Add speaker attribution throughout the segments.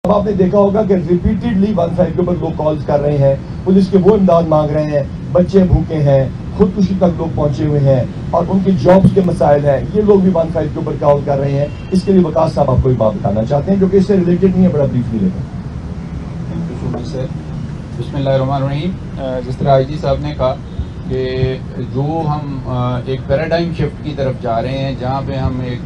Speaker 1: अब आपने देखा होगा कि रिपीटेडली 15 के ऊपर लोग कॉल्स कर रहे हैं, पुलिस के वो इमदाद मांग रहे हैं, बच्चे भूखे हैं, खुदकुशी तक लोग पहुंचे हुए हैं और उनकी जॉब्स के मसाइल हैं, ये लोग भी 15 के ऊपर कॉल कर रहे हैं। इसके लिए वकास साहब आपको एक बात बताना चाहते हैं जो कि इससे रिलेटेड नहीं है, बड़ा ब्रीफली लेते हैं।
Speaker 2: Thank you so much sir. बिस्मिल्लाहिर्रहमानिर्रहीम। जिस तरह आईजी साहब ने कहा कि जो हम एक पैराडाइम शिफ्ट की तरफ जा रहे हैं, जहाँ पे हम एक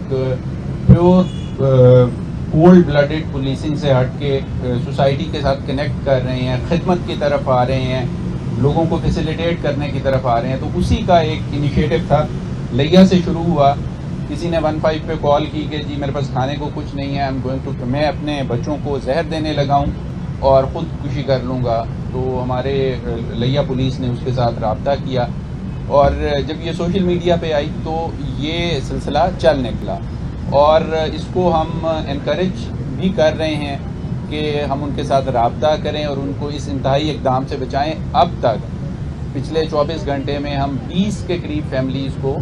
Speaker 2: प्योर कोल्ड ब्लडेड पुलिसिंग से हट के सोसाइटी के साथ कनेक्ट कर रहे हैं, खिदमत की तरफ आ रहे हैं, लोगों को फैसिलिटेट करने की तरफ आ रहे हैं, तो उसी का एक इनिशिएटिव था, लिया से शुरू हुआ। किसी ने 15 पे कॉल की कि जी मेरे पास खाने को कुछ नहीं है, मैं अपने बच्चों को जहर देने लगा हूँ और ख़ुदकुशी कर लूँगा। तो हमारे लिया पुलिस ने उसके साथ रब्ता किया और जब ये सोशल मीडिया पे आई तो ये सिलसिला चल निकला और इसको हम इनकरेज भी कर रहे हैं कि हम उनके साथ रब्ता करें और उनको इस इंतहाई इक़दाम से बचाएं। अब तक पिछले 24 घंटे में हम 20 के करीब फैमिलीज़ को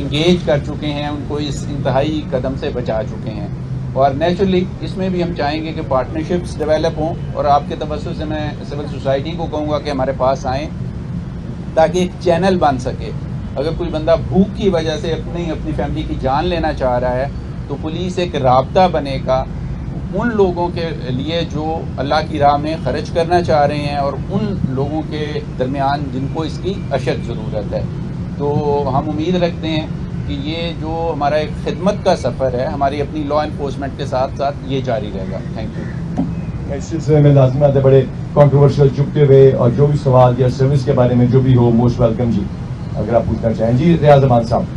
Speaker 2: इंगेज कर चुके हैं, उनको इस इंतहाई कदम से बचा चुके हैं और नेचुरली इसमें भी हम चाहेंगे कि पार्टनरशिप्स डेवलप हों और आपके तवज्जो से मैं सिविल सोसाइटी को कहूँगा कि हमारे पास आएँ ताकि एक चैनल बन सके। अगर कोई बंदा भूख की वजह से अपनी फैमिली की जान लेना चाह रहा है तो पुलिस एक राब्ता बनेगा उन लोगों के लिए जो अल्लाह की राह में ख़र्च करना चाह रहे हैं और उन लोगों के दरमियान जिनको इसकी अशद ज़रूरत है। तो हम उम्मीद रखते हैं कि ये जो हमारा एक खिदमत का सफ़र है हमारी अपनी लॉ इन्फोर्समेंट के साथ साथ ये जारी रहेगा। Thank you.
Speaker 1: इस सिलसिले में लाज़िमात है बड़े कॉन्ट्रोवर्शियल चुपते हुए और जो भी सवाल या सर्विस के बारे में जो भी हो मोस्ट वेलकम जी, अगर आप पूछना चाहें। जी रियाज अमान साहब।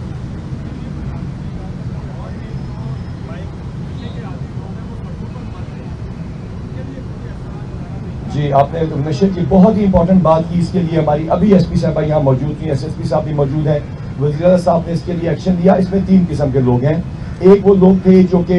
Speaker 1: जी आपने तो नशे की बहुत ही इंपॉर्टेंट बात की, इसके लिए हमारी अभी एसपी साहब यहाँ मौजूद थी, एसएसपी साहब भी मौजूद हैं, वज़ीर साहब ने इसके लिए एक्शन लिया। इसमें 3 किस्म के लोग हैं। एक वो लोग थे जो कि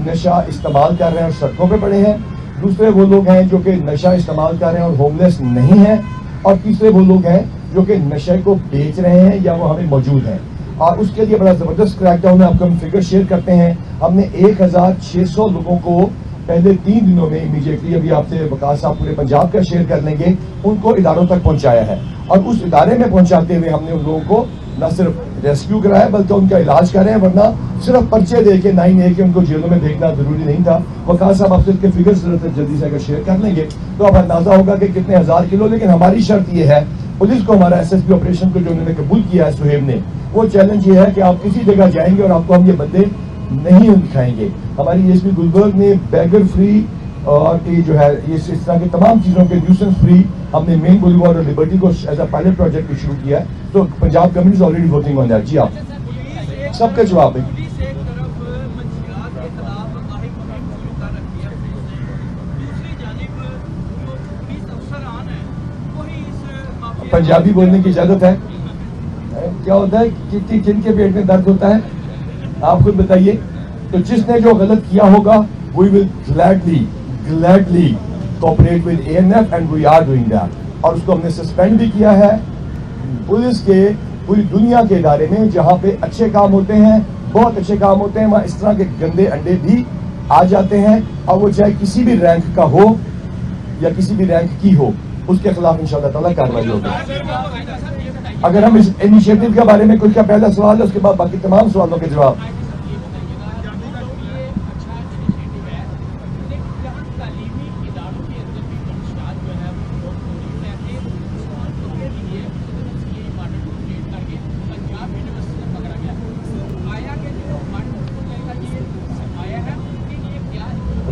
Speaker 1: नशा इस्तेमाल कर रहे हैं और सड़कों पे पड़े हैं, दूसरे वो लोग हैं जो कि नशा इस्तेमाल कर रहे हैं और होमलेस नहीं हैं, और तीसरे वो लोग हैं जो कि नशे को बेच रहे हैं या वो हमें मौजूद हैं। और उसके लिए बड़ा ज़बरदस्त क्रैकडाउन है। आपको हम फिगर शेयर करते हैं। हमने 1600 लोगों को पहले 3 दिनों में इमीडिएटली, अभी आपसे वकास साहब पूरे पंजाब का शेयर कर लेंगे, उनको इदारों तक पहुंचाया है और उस इदारे में पहुंचाते हुए हमने उन लोगों को न सिर्फ रेस्क्यू कराया बल्कि उनका इलाज कर रहे हैं, वरना सिर्फ पर्चे दे के 9A के उनको जेलों में भेजना जरूरी नहीं था। वकास साहब आपसे इसके फिगर्स जल्दी से अगर शेयर कर लेंगे तो अब अंदाजा होगा कि कितने 1000 किलो। लेकिन हमारी शर्त यह है, पुलिस को हमारा SSP ऑपरेशन को जो उन्होंने कबूल किया है सुहेब ने, वो चैलेंज ये है कि आप किसी जगह जाएंगे और आपको हम ये बंदे नहीं दिखाएंगे। हमारी एसपी गुलबर्ग ने बैगर फ्री और ये जो है ये इस तरह की तमाम चीज़ों के न्यूसेंस फ्री हमने मेन बुलवार्ड और लिबर्टी को एज अ पायलट प्रोजेक्ट भी शुरू किया है। तो Punjab government is already working on that. जी आप सबका जवाब है। पंजाबी बोलने की इजाजत है। क्या होता है कि किनके पेट में दर्द होता है आप खुद बताइए। तो जिसने जो गलत किया होगा we will gladly cooperate with ANF and we are doing that. और उसको हमने सस्पेंड भी किया है। पुलिस के पूरी दुनिया के इदारे में जहाँ पे अच्छे काम होते हैं, बहुत अच्छे काम होते हैं, वहाँ इस तरह के गंदे अंडे भी आ जाते हैं और वो चाहे किसी भी रैंक का हो या किसी भी रैंक की हो, उसके खिलाफ इंशाअल्लाह ताला कार्रवाई होगी। अगर हम इस इनिशिएटिव के बारे में, कुछ का पहला सवाल है, उसके बाद बाकी तमाम सवालों के जवाब।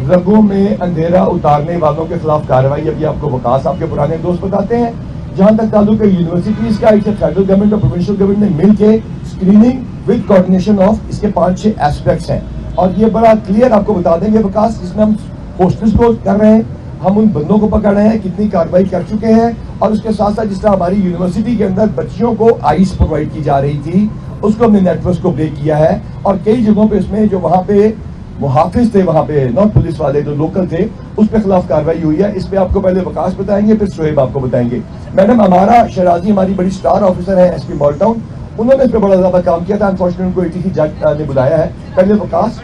Speaker 1: रंगों में अंधेरा उतारने वालों के खिलाफ कार्रवाई अभी आपको वकास आपके पुराने दोस्त बताते हैं। जहां तक ताल्लुक है यूनिवर्सिटीज का, इसे फेडरल गवर्नमेंट और प्रोविंशियल गवर्नमेंट ने मिलकर स्क्रीनिंग विद कोऑर्डिनेशन ऑफ इसके 5-6 एस्पेक्ट्स हैं और ये बड़ा क्लियर आपको बता देंगे वकास, जिसमें हम पोस्टर्स को कर रहे हैं, हम उन बंदों को पकड़ रहे हैं, कितनी कार्रवाई कर चुके हैं और उसके साथ साथ जिस तरह हमारी यूनिवर्सिटी के अंदर बच्चियों को आइस प्रोवाइड की जा रही थी उसको हमने नेटवर्क को ब्रेक किया है और कई जगहों पे इसमें जो वहां पे मुहाफिज थे, वहां पे नॉट पुलिस वाले जो लोकल थे, उस पे खिलाफ कार्रवाई हुई है। इस पे आपको पहले वकास बताएंगे, फिर शोएब आपको बताएंगे। मैडम हमारा शराजी हमारी बड़ी स्टार ऑफिसर है SP मॉल टाउन, उन्होंने इस पे बड़ा ज्यादा काम किया था। अनफॉर्चुनेटली उनको ATC जज ने बुलाया है। पहले वकास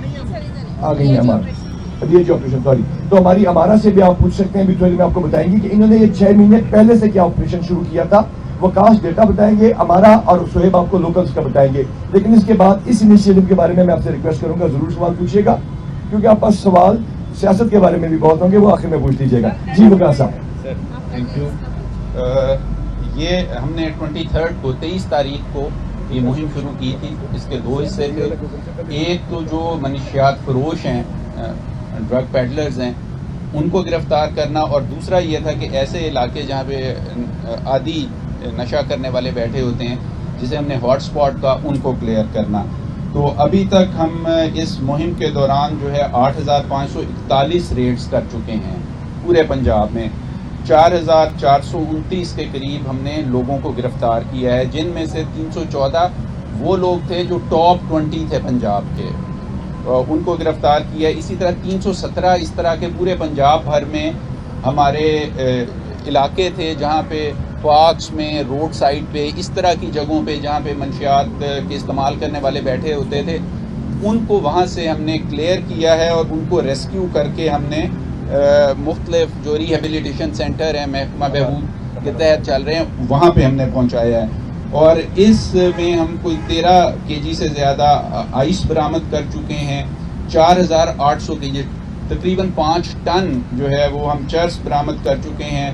Speaker 1: आ गई है हमारे DHG ऑपरेशन, सॉरी। तो हमारी अमारा से भी आप पूछ सकते हैं, भी थोड़ी में आपको बताएंगी कि इन्होंने ये 6 महीने पहले से क्या ऑपरेशन शुरू किया था। वो कास्ट डेटा बताएंगे हमारा, और सोहेब आपको लोकल्स का बताएंगे। लेकिन इसके बाद इस इनिशिएटिव के बारे में मैं आपसे रिक्वेस्ट करूंगा, जरूर सवाल पूछिएगा, क्योंकि आप पास सवाल सियासत के बारे में भी बहुत होंगे, वो आखिर में पूछ लीजिएगा। जी मुगरा साहब।
Speaker 2: Sir thank you. ये हमने 23 तारीख को ये मुहिम शुरू की थी। इसके 2 हिस्से थे। एक तो जो मनशियात फरोश हैं, ड्रग पेडलर्स हैं, उनको गिरफ्तार करना, और दूसरा ये था कि ऐसे इलाके जहाँ पे आदि नशा करने वाले बैठे होते हैं, जिसे हमने हॉटस्पॉट का, उनको क्लियर करना। तो अभी तक हम इस मुहिम के दौरान जो है 8,541 रेड्स कर चुके हैं पूरे पंजाब में। 4,429 के करीब हमने लोगों को गिरफ्तार किया है, जिनमें से 314 वो लोग थे जो टॉप 20 थे पंजाब के, उनको गिरफ्तार किया है। इसी तरह 317 इस तरह के पूरे पंजाब भर में हमारे इलाके थे जहाँ पे पार्क्स में, रोड साइड पे, इस तरह की जगहों पे जहाँ पे मंशियात के इस्तेमाल करने वाले बैठे होते थे, उनको वहाँ से हमने क्लियर किया है और उनको रेस्क्यू करके हमने मुख्तलिफ जो रिहेबिलिटेशन सेंटर हैं महकमा बहबूद के तहत चल रहे हैं, वहाँ पे हमने पहुँचाया है। और इसमें हम कोई 13 केजी से ज़्यादा आइस बरामद कर चुके हैं। 4,800 केजी, तकरीबन 5 टन जो है वो हम चर्स बरामद कर चुके हैं।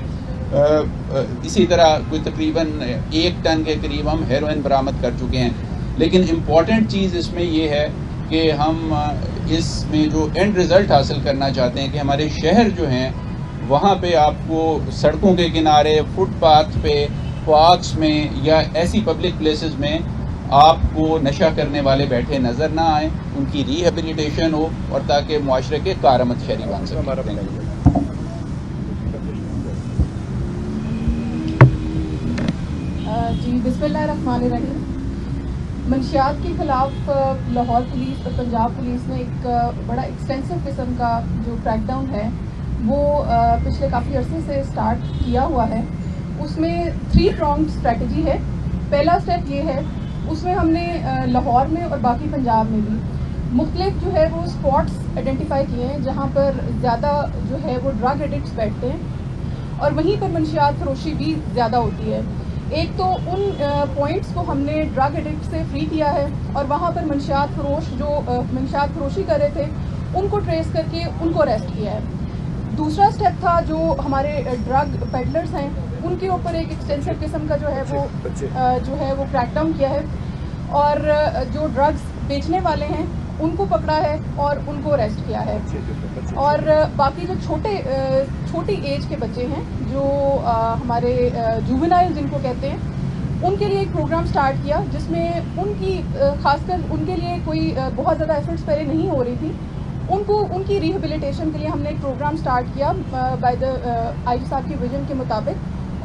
Speaker 2: इसी तरह कोई तकरीबन 1 टन के करीब हम हेरोइन बरामद कर चुके हैं। लेकिन इम्पॉर्टेंट चीज़ इसमें ये है कि हम इसमें जो एंड रिज़ल्ट हासिल करना चाहते हैं कि हमारे शहर जो हैं वहाँ पे आपको सड़कों के किनारे, फुटपाथ पे, पार्क्स में या ऐसी पब्लिक प्लेसेस में आपको नशा करने वाले बैठे नज़र ना आए, उनकी रिहेबिलिटेशन हो, और ताकि मुआशरे के कारआमद शहरी बन सकें।
Speaker 3: जी बिस्मिल्लाहिर्रहमानिर्रहीम। मंशियात के खिलाफ लाहौर पुलिस और पंजाब पुलिस ने एक बड़ा एक्सटेंसिव किस्म का जो क्रैकडाउन है वो पिछले काफ़ी अरसे से स्टार्ट किया हुआ है। उसमें 3 pronged स्ट्रेटजी है। पहला स्टेप ये है, उसमें हमने लाहौर में और बाकी पंजाब में भी मुख्तलिफ जो है वो स्पॉट्स आइडेंटिफाई किए हैं जहाँ पर ज़्यादा जो है वो ड्रग एडिक्ट्स बैठते हैं और वहीं पर मंशियात फरोशी भी ज़्यादा होती है। एक तो उन पॉइंट्स को हमने ड्रग एडिक्ट से फ्री किया है और वहाँ पर मंशियात फरोश जो मंशियात फरोशी कर रहे थे उनको ट्रेस करके उनको अरेस्ट किया है। दूसरा स्टेप था जो हमारे ड्रग पेडलर्स हैं उनके ऊपर एक एक्सटेंसिव किस्म का जो है वो क्रैकडाउन किया है और जो ड्रग्स बेचने वाले हैं उनको पकड़ा है और उनको अरेस्ट किया है। और बाकी जो छोटी एज के बच्चे हैं जो हमारे जुवेनाइल जिनको कहते हैं, उनके लिए एक प्रोग्राम स्टार्ट किया जिसमें उनकी खासकर उनके लिए कोई बहुत ज़्यादा एफर्ट्स पहले नहीं हो रही थी, उनको उनकी रिहेबिलिटेशन के लिए हमने एक प्रोग्राम स्टार्ट किया बाय द आईजी साहब की विजन के मुताबिक,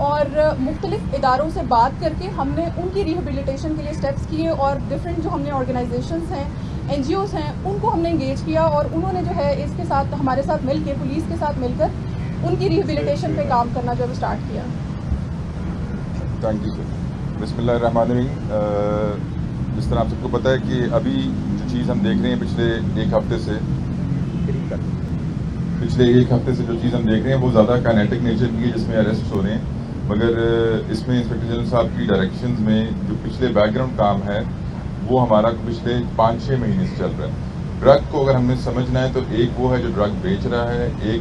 Speaker 3: और मुख्तलिफ इदारों से बात करके हमने उनकी रिहेबिलिटेशन के लिए स्टेप्स किए और डिफरेंट जो हमने ऑर्गेनाइजेशंस हैं, NGOs हैं, उनको हमने इंगेज किया और उन्होंने जो है इसके साथ हमारे साथ मिलकर, पुलिस के साथ मिलकर उनकी रिहेबिलिटेशन पे काम करना जो है स्टार्ट किया।
Speaker 4: Thank you sir. बिस्मिल्लाहिर्रहमानिर्रहीम। जिस तरह आप सबको पता है कि अभी जो चीज़ हम देख रहे हैं पिछले एक हफ्ते से जो चीज़ हम देख रहे हैं वो ज़्यादा काइनेटिक नेचर की है, जिसमें अरेस्ट हो रहे हैं। मगर इसमें इंस्पेक्टर जनरल साहब की डायरेक्शंस में जो पिछले बैकग्राउंड काम है वो हमारा पिछले 5-6 महीने से चल रहा है। ड्रग को अगर हमने समझना है तो एक वो है जो ड्रग बेच रहा है, एक